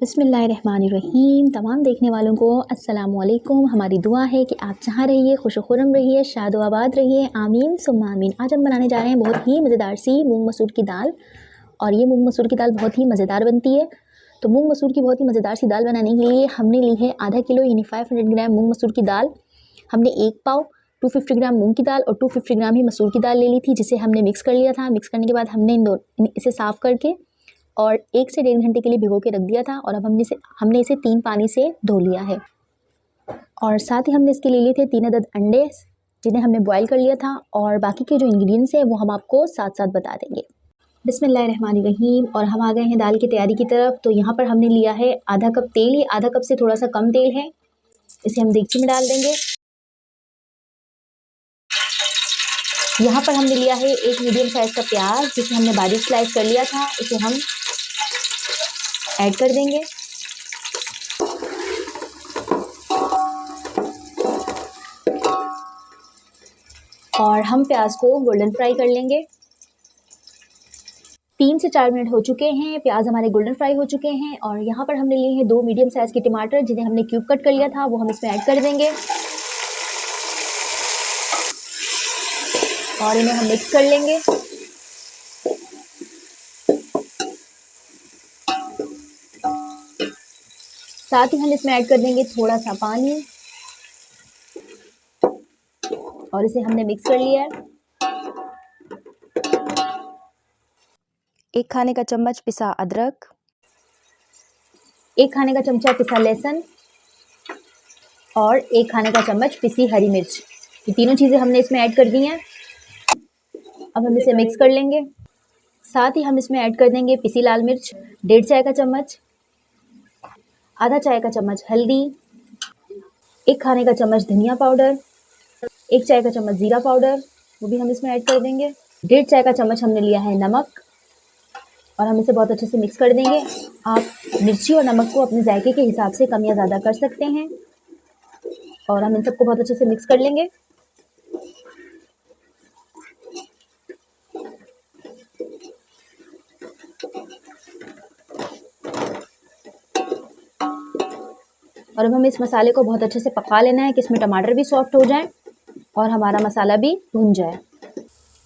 बिस्मिल्लाहिर्रहमानिर्रहीम। तमाम देखने वालों को अस्सलामु अलैकुम। हमारी दुआ है कि आप जहाँ रहिए खुश खुर्रम रहिए, शाद व आबाद रहिए, आमीन सुम्मा आमीन। आज हम बनाने जा रहे हैं बहुत ही मज़ेदार सी मूंग मसूर की दाल। और ये मूंग मसूर की दाल बहुत ही मज़ेदार बनती है। तो मूंग मसूर की बहुत ही मज़ेदार सी दाल बनाने के लिए हमने ली है आधा किलो यानी 500 ग्राम मूंग मसूर की दाल। हमने एक पाव 250 ग्राम मूंग की दाल और 250 ग्राम ही मसूर की दाल ले ली थी, जिसे हमने मिक्स कर लिया था। मिक्स करने के बाद हमने इसे साफ़ करके और 1 से 1.5 घंटे के लिए भिगो के रख दिया था। और अब हमने इसे 3 पानी से धो लिया है। और साथ ही हमने इसके ले लिए थे 3 अदद अंडे, जिन्हें हमने बॉईल कर लिया था। और बाकी के जो इंग्रेडिएंट्स हैं वो हम आपको साथ साथ बता देंगे। बिस्मिल्लाहिर्रहमानिर्रहीम। और हम आ गए हैं दाल की तैयारी की तरफ। तो यहाँ पर हमने लिया है आधा कप तेल, ये आधा कप से थोड़ा सा कम तेल है। इसे हम देगची में डाल देंगे। यहाँ पर हमने लिया है एक मीडियम साइज़ का प्याज, जिसे हमने बारीक स्लाइस कर लिया था। इसे हम ऐड कर देंगे। और हम प्याज को गोल्डन फ्राई कर लेंगे। 3 से 4 मिनट हो चुके हैं, प्याज हमारे गोल्डन फ्राई हो चुके हैं। और यहाँ पर हमने लिए हैं 2 मीडियम साइज़ के टमाटर, जिन्हें हमने क्यूब कट कर लिया था, वो हम इसमें ऐड कर देंगे। और इन्हें हम मिक्स कर लेंगे। साथ ही हम इसमें ऐड कर देंगे थोड़ा सा पानी। और इसे हमने मिक्स कर लिया है। 1 खाने का चम्मच पिसा अदरक, 1 खाने का चमचा पिसा लहसुन और 1 खाने का चम्मच पिसी हरी मिर्च। ये तीनों चीज़ें हमने इसमें ऐड कर दी हैं। अब हम इसे मिक्स कर लेंगे। साथ ही हम इसमें ऐड कर देंगे पिसी लाल मिर्च 1.5 चाय का चम्मच, आधा चाय का चम्मच हल्दी, 1 खाने का चम्मच धनिया पाउडर, 1 चाय का चम्मच ज़ीरा पाउडर, वो भी हम इसमें ऐड कर देंगे। 1.5 चाय का चम्मच हमने लिया है नमक। और हम इसे बहुत अच्छे से मिक्स कर देंगे। आप मिर्ची और नमक को अपने जायके के हिसाब से कम या ज़्यादा कर सकते हैं। और हम इन सबको बहुत अच्छे से मिक्स कर लेंगे। और अब हमें इस मसाले को बहुत अच्छे से पका लेना है कि इसमें टमाटर भी सॉफ्ट हो जाए और हमारा मसाला भी भुन जाए।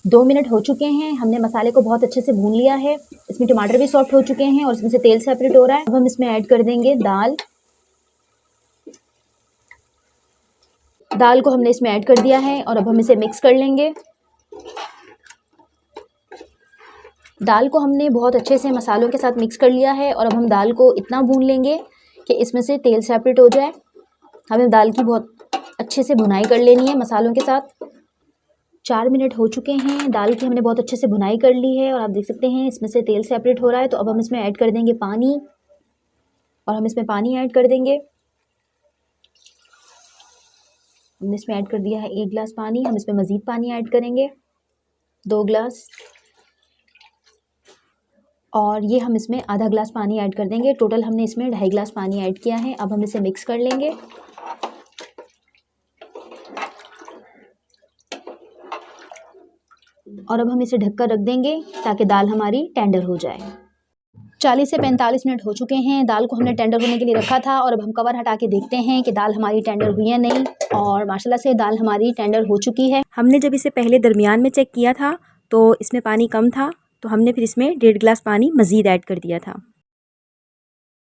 2 मिनट हो चुके हैं, हमने मसाले को बहुत अच्छे से भून लिया है। इसमें टमाटर भी सॉफ्ट हो चुके हैं और इसमें से तेल सेपरेट हो रहा है। अब हम इसमें ऐड कर देंगे दाल। दाल को हमने इसमें ऐड कर दिया है और अब हम इसे मिक्स कर लेंगे। दाल को हमने बहुत अच्छे से मसालों के साथ मिक्स कर लिया है। और अब हम दाल को इतना भून लेंगे कि इसमें से तेल सेपरेट हो जाए। हमें दाल की बहुत अच्छे से भुनाई कर लेनी है मसालों के साथ। 4 मिनट हो चुके हैं, दाल की हमने बहुत अच्छे से भुनाई कर ली है और आप देख सकते हैं इसमें से तेल सेपरेट हो रहा है। तो अब हम इसमें ऐड कर देंगे पानी। और हम इसमें पानी ऐड कर देंगे। हमने इसमें ऐड कर दिया है 1 गिलास पानी। हम इसमें मज़ीद पानी ऐड करेंगे 2 गिलास। और ये हम इसमें आधा गिलास पानी ऐड कर देंगे। टोटल हमने इसमें 2.5 गिलास पानी ऐड किया है। अब हम इसे मिक्स कर लेंगे। और अब हम इसे ढककर रख देंगे ताकि दाल हमारी टेंडर हो जाए। 40 से 45 मिनट हो चुके हैं, दाल को हमने टेंडर होने के लिए रखा था। और अब हम कवर हटा के देखते हैं कि दाल हमारी टेंडर हुई है नहीं। और माशाल्लाह से दाल हमारी टेंडर हो चुकी है। हमने जब इसे पहले दरमियान में चेक किया था तो इसमें पानी कम था, तो हमने फिर इसमें 1.5 गिलास पानी मज़ीद ऐड कर दिया था।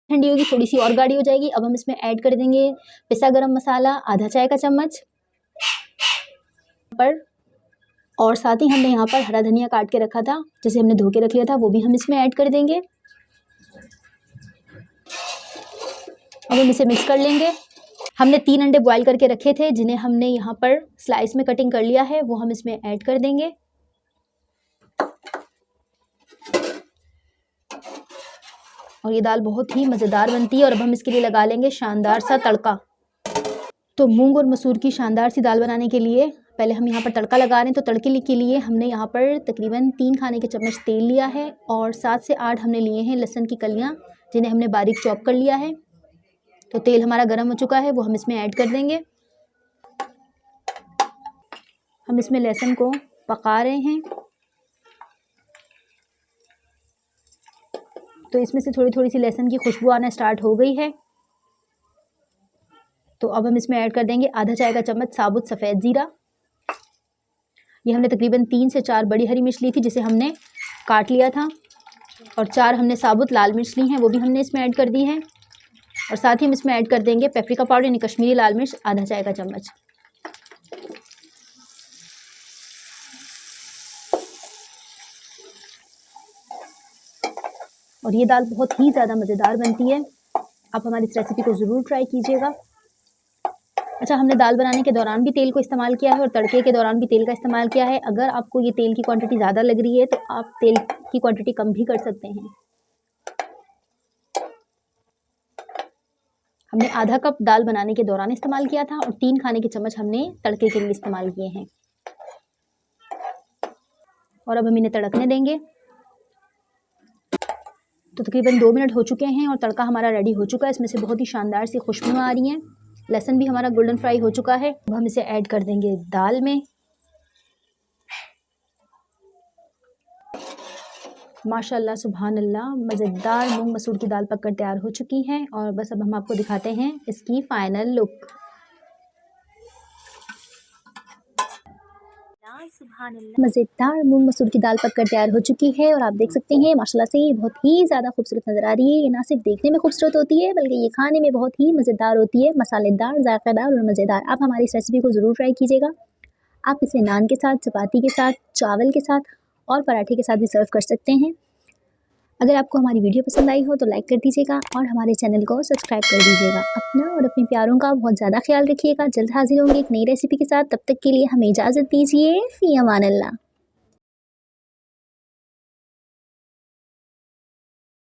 ठंडी होगी, थोड़ी सी और गाढ़ी हो जाएगी। अब हम इसमें ऐड कर देंगे पिसा गरम मसाला आधा चाय का चम्मच पर। और साथ ही हमने यहाँ पर हरा धनिया काट के रखा था, जिसे हमने धो के रख लिया था, वो भी हम इसमें ऐड कर देंगे। अब हम इसे मिक्स कर लेंगे। हमने 3 अंडे बॉईल करके रखे थे, जिन्हें हमने यहाँ पर स्लाइस में कटिंग कर लिया है, वो हम इसमें ऐड कर देंगे। और ये दाल बहुत ही मज़ेदार बनती है। और अब हम इसके लिए लगा लेंगे शानदार सा तड़का। तो मूंग और मसूर की शानदार सी दाल बनाने के लिए पहले हम यहाँ पर तड़का लगा रहे हैं। तो तड़के के लिए हमने यहाँ पर तकरीबन 3 खाने के चम्मच तेल लिया है और 7 से 8 हमने लिए हैं लहसुन की कलियाँ, जिन्हें हमने बारीक चॉप कर लिया है। तो तेल हमारा गर्म हो चुका है, वो हम इसमें ऐड कर देंगे। हम इसमें लहसुन को पका रहे हैं। तो इसमें से थोड़ी थोड़ी सी लहसुन की खुशबू आना स्टार्ट हो गई है। तो अब हम इसमें ऐड कर देंगे आधा चाय का चम्मच साबुत सफ़ेद ज़ीरा। ये हमने तकरीबन 3 से 4 बड़ी हरी मिर्च ली थी जिसे हमने काट लिया था, और 4 हमने साबुत लाल मिर्च ली हैं, वो भी हमने इसमें ऐड कर दी है। और साथ ही हम इसमें ऐड कर देंगे पेपरिका पाउडर यानी कश्मीरी लाल मिर्च आधा चाय का चम्मच। और ये दाल बहुत ही ज़्यादा मज़ेदार बनती है, आप हमारी इस रेसिपी को ज़रूर ट्राई कीजिएगा। अच्छा, हमने दाल बनाने के दौरान भी तेल को इस्तेमाल किया है और तड़के के दौरान भी तेल का इस्तेमाल किया है। अगर आपको ये तेल की क्वांटिटी ज़्यादा लग रही है तो आप तेल की क्वांटिटी कम भी कर सकते हैं। हमने आधा कप दाल बनाने के दौरान इस्तेमाल किया था और 3 खाने के चम्मच हमने तड़के के लिए इस्तेमाल किए हैं। और अब हम इन्हें तड़कने देंगे। तो तकरीबन 2 मिनट हो चुके हैं और तड़का हमारा रेडी हो चुका है। इसमें से बहुत ही शानदार सी खुशबू आ रही हैं। लहसुन भी हमारा गोल्डन फ्राई हो चुका है। अब हम इसे ऐड कर देंगे दाल में। माशाल्लाह सुभान अल्लाह, मज़ेदार मूंग मसूर की दाल पककर तैयार हो चुकी है। और बस अब हम आपको दिखाते हैं इसकी फाइनल लुक। मज़ेदार मूंग मसूर की दाल पककर तैयार हो चुकी है और आप देख सकते हैं माशाल्लाह से ये बहुत ही ज़्यादा खूबसूरत नज़र आ रही है। ये ना सिर्फ देखने में खूबसूरत होती है बल्कि ये खाने में बहुत ही मज़ेदार होती है, मसालेदार, जायकेदार और मज़ेदार। आप हमारी इस रेसिपी को ज़रूर ट्राई कीजिएगा। आप इसे नान के साथ, चपाती के साथ, चावल के साथ और पराठे के साथ भी सर्व कर सकते हैं। अगर आपको हमारी वीडियो पसंद आई हो तो लाइक कर दीजिएगा और हमारे चैनल को सब्सक्राइब कर दीजिएगा। अपना और अपने प्यारों का बहुत ज़्यादा ख्याल रखिएगा। जल्द हाजिर होंगे एक नई रेसिपी के साथ, तब तक के लिए हमें इजाज़त दीजिए। फ़ी अमान अल्लाह।